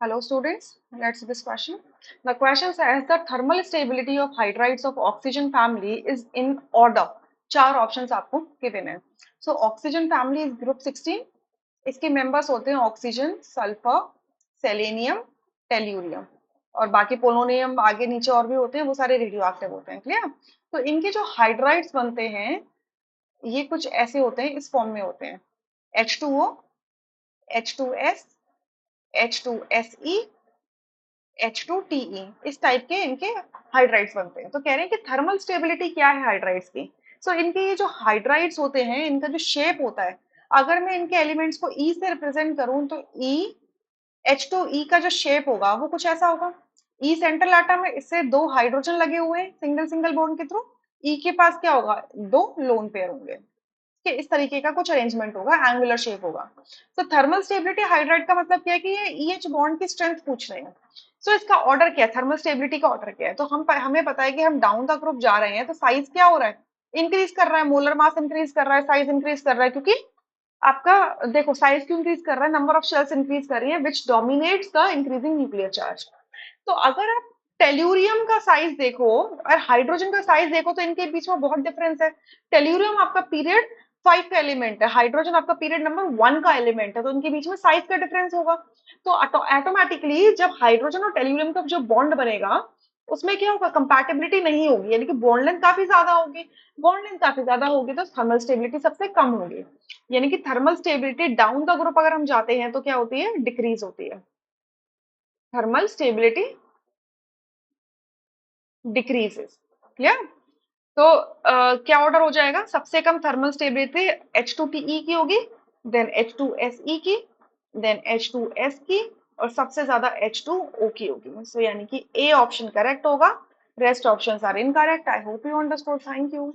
Hello students, let's see this question. The question says the thermal stability of hydrides of oxygen family is in order. चार options आपको given है. So oxygen family is group 16. इसके members होते हैं oxygen, sulphur, selenium, tellurium और बाकी polonium आगे नीचे और भी होते हैं, वो सारे रेडियो एक्टिव होते हैं. क्लियर? तो इनके जो हाइड्राइड्स बनते हैं ये कुछ ऐसे होते हैं, इस फॉर्म में होते हैं H2O, H2S, H2SE, H2TE. इस टाइप के इनके हाइड्राइड्स बनते हैं. तो कह रहे हैं कि थर्मल स्टेबिलिटी क्या है हाइड्राइड्स की. सो इनके ये जो हाइड्राइड्स होते हैं इनका जो शेप होता है, अगर मैं इनके एलिमेंट्स को E से रिप्रेजेंट करूं तो E H2E का जो शेप होगा वो कुछ ऐसा होगा. E सेंट्रल एटम है, इससे दो हाइड्रोजन लगे हुए हैं सिंगल सिंगल बॉन्ड के थ्रू. E के पास क्या होगा, दो लोन पेयर होंगे कि इस तरीके का कुछ अरेंजमेंट होगा, एंगुलर शेप होगा. तो थर्मल स्टेबिलिटी हाइड्राइड का मतलब क्या है कि ये ईएच बॉन्ड की स्ट्रेंथ पूछ रहे हैं. सो इसका ऑर्डर क्या है, थर्मल स्टेबिलिटी का ऑर्डर क्या है. तो हमें पता है कि हम डाउन द ग्रुप जा रहे हैं तो साइज क्या हो रहा है, इंक्रीज कर रहा है, मोलर मास इंक्रीज कर रहा है, साइज इंक्रीज कर रहा है. क्योंकि आपका देखो साइज क्यों इंक्रीज कर रहा है, नंबर ऑफ शेल्स इंक्रीज कर रही है which dominates the increasing nuclear charge. तो अगर आप टेल्यूरियम का साइज देखो और हाइड्रोजन का साइज देखो तो इनके बीच में बहुत डिफरेंस है. टेल्यूरियम आपका पीरियड 5 का एलिमेंट है, हाइड्रोजन आपका पीरियड नंबर 1 का एलिमेंट है, तो इनके बीच में साइज का डिफरेंस होगा. तो ऑटोमेटिकली जब हाइड्रोजन और टेल्यूरियम का जो बॉन्ड बनेगा उसमें क्या होगा, कंपैटिबिलिटी नहीं होगी, यानी कि बॉन्ड लेंथ काफी ज्यादा होगी. बॉन्ड लेंथ काफी ज्यादा होगी तो थर्मल स्टेबिलिटी सबसे कम होगी. यानी कि thermal stability down the group अगर हम जाते हैं तो क्या होती है, डिक्रीज होती है. Thermal stability decreases. क्लियर? तो क्या ऑर्डर हो जाएगा, सबसे कम थर्मल स्टेबिलिटी H2TE की होगी, देन H2SE की, देन H2S की और सबसे ज्यादा H2O की होगी. सो यानी कि ए ऑप्शन करेक्ट होगा, rest options are incorrect. I hope you understood. Thank you.